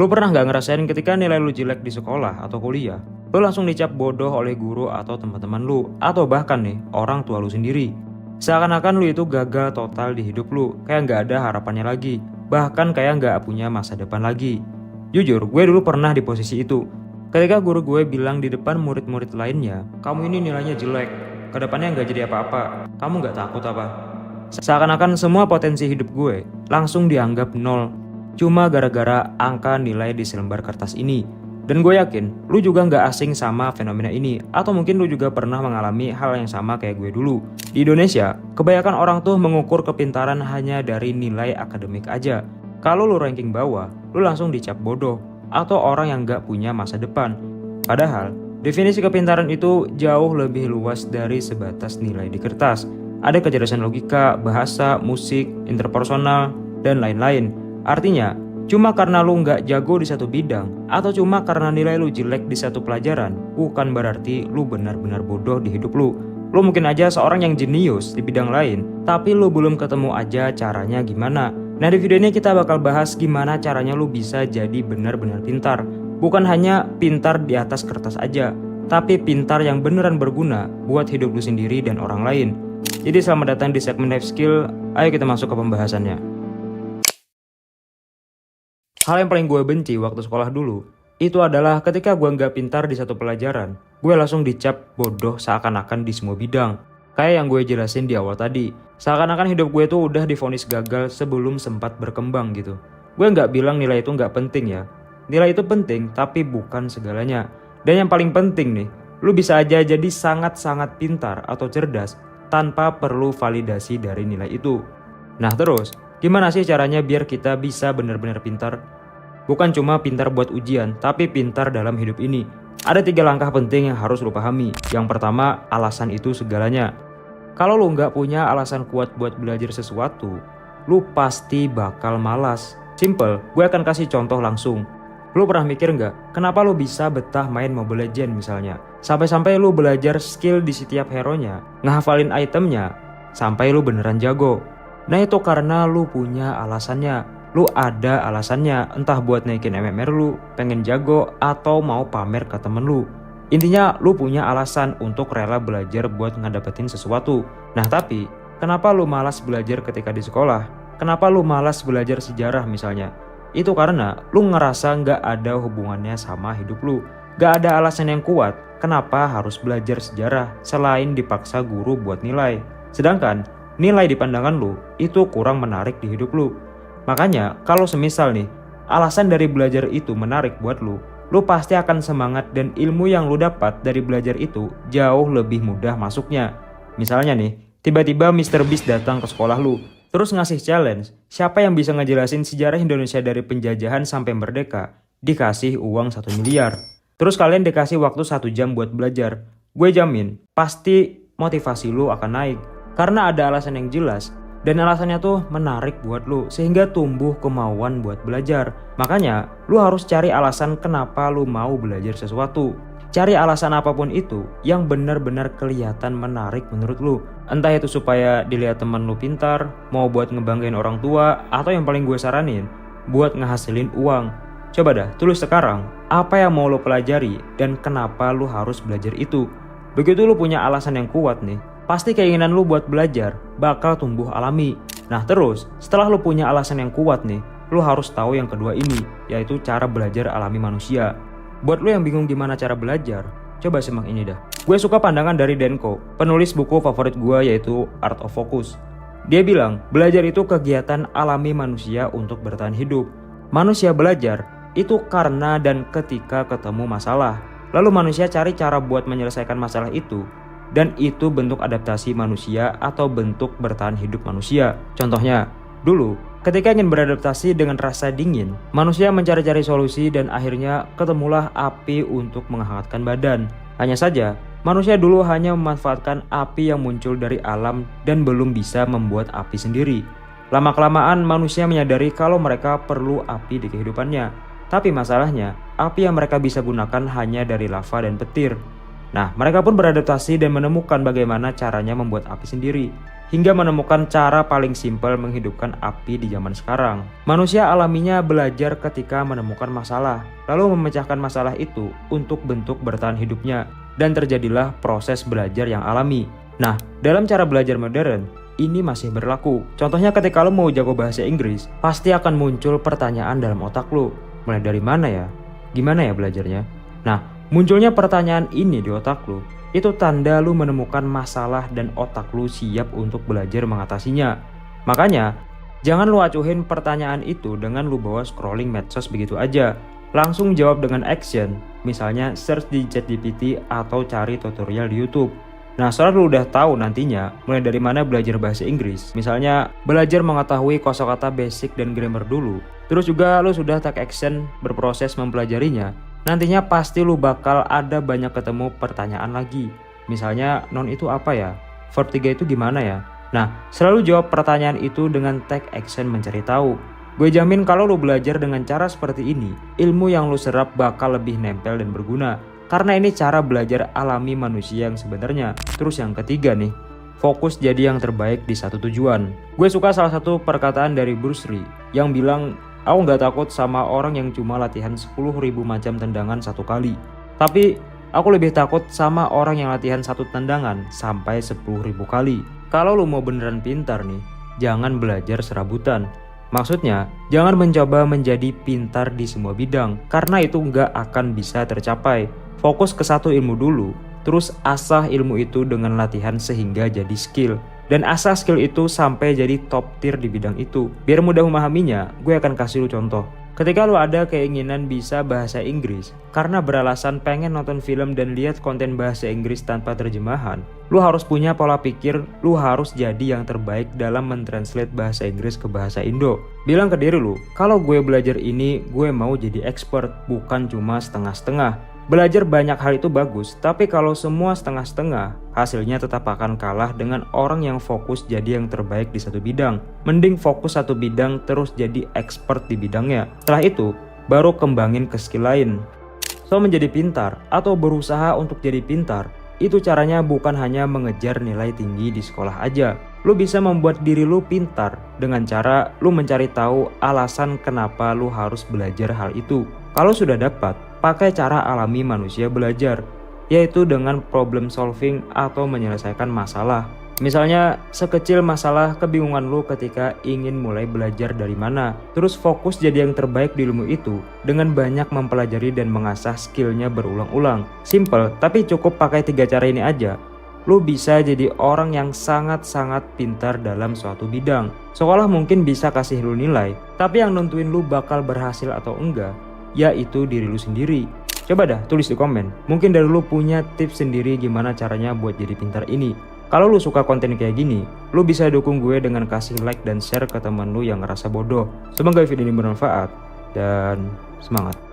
Lu pernah nggak ngerasain ketika nilai lu jelek di sekolah atau kuliah, lu langsung dicap bodoh oleh guru atau teman-teman lu, atau bahkan nih orang tua lu sendiri. Seakan-akan lu itu gagal total di hidup lu, kayak nggak ada harapannya lagi, bahkan kayak nggak punya masa depan lagi. Jujur, gue dulu pernah di posisi itu. Ketika guru gue bilang di depan murid-murid lainnya, kamu ini nilainya jelek, kedepannya nggak jadi apa-apa, kamu nggak takut apa? Seakan-akan semua potensi hidup gue langsung dianggap nol, cuma gara-gara angka nilai di selembar kertas ini. Dan gue yakin, lu juga nggak asing sama fenomena ini, atau mungkin lu juga pernah mengalami hal yang sama kayak gue dulu. Di Indonesia, kebanyakan orang tuh mengukur kepintaran hanya dari nilai akademik aja. Kalau lu ranking bawah, lu langsung dicap bodoh, atau orang yang nggak punya masa depan. Padahal, definisi kepintaran itu jauh lebih luas dari sebatas nilai di kertas. Ada kecerdasan logika, bahasa, musik, interpersonal, dan lain-lain. Artinya, cuma karena lu nggak jago di satu bidang, atau cuma karena nilai lu jelek di satu pelajaran, bukan berarti lu benar-benar bodoh di hidup lu. Lu mungkin aja seorang yang jenius di bidang lain, tapi lu belum ketemu aja caranya gimana. Nah, di video ini kita bakal bahas gimana caranya lu bisa jadi benar-benar pintar. Bukan hanya pintar di atas kertas aja, tapi pintar yang beneran berguna buat hidup lu sendiri dan orang lain. Jadi selamat datang di segmen Life Skill, ayo kita masuk ke pembahasannya. Hal yang paling gue benci waktu sekolah dulu, itu adalah ketika gue nggak pintar di satu pelajaran, gue langsung dicap bodoh seakan-akan di semua bidang. Kayak yang gue jelasin di awal tadi, seakan-akan hidup gue tuh udah divonis gagal sebelum sempat berkembang gitu. Gue nggak bilang nilai itu nggak penting ya. Nilai itu penting, tapi bukan segalanya. Dan yang paling penting nih, lu bisa aja jadi sangat-sangat pintar atau cerdas tanpa perlu validasi dari nilai itu. Nah terus, gimana sih caranya biar kita bisa benar-benar pintar? Bukan cuma pintar buat ujian, tapi pintar dalam hidup ini. Ada 3 langkah penting yang harus lu pahami. Yang pertama, alasan itu segalanya. Kalau lu nggak punya alasan kuat buat belajar sesuatu, lu pasti bakal malas. Simple, gue akan kasih contoh langsung. Lu pernah mikir nggak, kenapa lu bisa betah main Mobile Legends misalnya? Sampai-sampai lu belajar skill di setiap hero-nya, ngehafalin itemnya, sampai lu beneran jago. Nah itu karena lu punya alasannya. Lu ada alasannya, entah buat naikin MMR lu, pengen jago, atau mau pamer ke temen lu. Intinya lu punya alasan untuk rela belajar buat ngedapetin sesuatu. Nah tapi, kenapa lu malas belajar ketika di sekolah? Kenapa lu malas belajar sejarah misalnya? Itu karena lu ngerasa nggak ada hubungannya sama hidup lu. Gak ada alasan yang kuat kenapa harus belajar sejarah selain dipaksa guru buat nilai. Sedangkan nilai di pandangan lu itu kurang menarik di hidup lu. Makanya kalau semisal nih alasan dari belajar itu menarik buat lu pasti akan semangat dan ilmu yang lu dapat dari belajar itu jauh lebih mudah masuknya. Misalnya nih, tiba-tiba Mr. Beast datang ke sekolah lu, terus ngasih challenge, siapa yang bisa ngejelasin sejarah Indonesia dari penjajahan sampai merdeka, dikasih uang 1 miliar. Terus kalian dikasih waktu 1 jam buat belajar. Gue jamin, pasti motivasi lu akan naik. Karena ada alasan yang jelas, dan alasannya tuh menarik buat lu, sehingga tumbuh kemauan buat belajar. Makanya, lu harus cari alasan kenapa lu mau belajar sesuatu. Cari alasan apapun itu yang benar-benar kelihatan menarik menurut lu. Entah itu supaya dilihat teman lu pintar, mau buat ngebanggain orang tua, atau yang paling gue saranin, buat ngehasilin uang. Coba dah, tulis sekarang, apa yang mau lu pelajari dan kenapa lu harus belajar itu. Begitu lu punya alasan yang kuat nih, pasti keinginan lu buat belajar bakal tumbuh alami. Nah terus, setelah lu punya alasan yang kuat nih, lu harus tahu yang kedua ini, yaitu cara belajar alami manusia. Buat lu yang bingung gimana cara belajar, coba simak ini dah. Gue suka pandangan dari Denko, penulis buku favorit gue yaitu Art of Focus. Dia bilang, belajar itu kegiatan alami manusia untuk bertahan hidup. Manusia belajar itu karena dan ketika ketemu masalah. Lalu manusia cari cara buat menyelesaikan masalah itu. Dan itu bentuk adaptasi manusia atau bentuk bertahan hidup manusia. Contohnya, dulu ketika ingin beradaptasi dengan rasa dingin, manusia mencari-cari solusi dan akhirnya ketemulah api untuk menghangatkan badan. Hanya saja, manusia dulu hanya memanfaatkan api yang muncul dari alam dan belum bisa membuat api sendiri. Lama-kelamaan manusia menyadari kalau mereka perlu api di kehidupannya. Tapi masalahnya, api yang mereka bisa gunakan hanya dari lava dan petir. Nah, mereka pun beradaptasi dan menemukan bagaimana caranya membuat api sendiri. hingga menemukan cara paling simpel menghidupkan api di zaman sekarang. Manusia alaminya belajar ketika menemukan masalah, lalu memecahkan masalah itu untuk bentuk bertahan hidupnya, dan terjadilah proses belajar yang alami. Nah, dalam cara belajar modern, ini masih berlaku. Contohnya ketika lo mau jago bahasa Inggris, pasti akan muncul pertanyaan dalam otak lo. Mulai dari mana ya? Gimana ya belajarnya? Nah, munculnya pertanyaan ini di otak lo, itu tanda lu menemukan masalah dan otak lu siap untuk belajar mengatasinya. Makanya, jangan lu acuhin pertanyaan itu dengan lu bawa scrolling medsos begitu aja. Langsung jawab dengan action, misalnya search di ChatGPT atau cari tutorial di YouTube. Nah, setelah lu udah tahu nantinya mulai dari mana belajar bahasa Inggris, misalnya belajar mengetahui kosakata basic dan grammar dulu, terus juga lu sudah take action berproses mempelajarinya, nantinya pasti lu bakal ada banyak ketemu pertanyaan lagi. Misalnya, non itu apa ya? Verb 3 itu gimana ya? Nah, selalu jawab pertanyaan itu dengan take action mencari tahu. Gue jamin kalau lu belajar dengan cara seperti ini, ilmu yang lu serap bakal lebih nempel dan berguna. Karena ini cara belajar alami manusia yang sebenarnya. Terus yang ketiga nih, fokus jadi yang terbaik di satu tujuan. Gue suka salah satu perkataan dari Bruce Lee yang bilang, aku nggak takut sama orang yang cuma latihan 10.000 macam tendangan satu kali. Tapi aku lebih takut sama orang yang latihan satu tendangan sampai 10.000 kali. Kalau lu mau beneran pintar nih, jangan belajar serabutan. Maksudnya, jangan mencoba menjadi pintar di semua bidang, karena itu nggak akan bisa tercapai. Fokus ke satu ilmu dulu, terus asah ilmu itu dengan latihan sehingga jadi skill. Dan asah skill itu sampai jadi top tier di bidang itu. Biar mudah memahaminya, gue akan kasih lu contoh. Ketika lu ada keinginan bisa bahasa Inggris, karena beralasan pengen nonton film dan lihat konten bahasa Inggris tanpa terjemahan, lu harus punya pola pikir, lu harus jadi yang terbaik dalam mentranslate bahasa Inggris ke bahasa Indo. Bilang ke diri lu, kalau gue belajar ini, gue mau jadi expert, bukan cuma setengah-setengah. Belajar banyak hal itu bagus, tapi kalau semua setengah-setengah, hasilnya tetap akan kalah dengan orang yang fokus jadi yang terbaik di satu bidang. Mending fokus satu bidang terus jadi expert di bidangnya. Setelah itu, baru kembangin ke skill lain. So, menjadi pintar atau berusaha untuk jadi pintar, itu caranya bukan hanya mengejar nilai tinggi di sekolah aja. Lu bisa membuat diri lu pintar dengan cara lu mencari tahu alasan kenapa lu harus belajar hal itu. Kalau sudah dapat, pakai cara alami manusia belajar, yaitu dengan problem solving atau menyelesaikan masalah. Misalnya, sekecil masalah kebingungan lu ketika ingin mulai belajar dari mana. Terus fokus jadi yang terbaik di ilmu itu dengan banyak mempelajari dan mengasah skillnya berulang-ulang. Simple, tapi cukup pakai 3 cara ini aja. Lu bisa jadi orang yang sangat-sangat pintar dalam suatu bidang. Sekolah mungkin bisa kasih lu nilai, tapi yang nentuin lu bakal berhasil atau enggak, yaitu diri lu sendiri. Coba dah tulis di komen, mungkin dari lu punya tips sendiri gimana caranya buat jadi pintar ini. Kalau lu suka konten kayak gini, lu bisa dukung gue dengan kasih like dan share ke teman lu yang ngerasa bodoh. Semoga video ini bermanfaat dan semangat.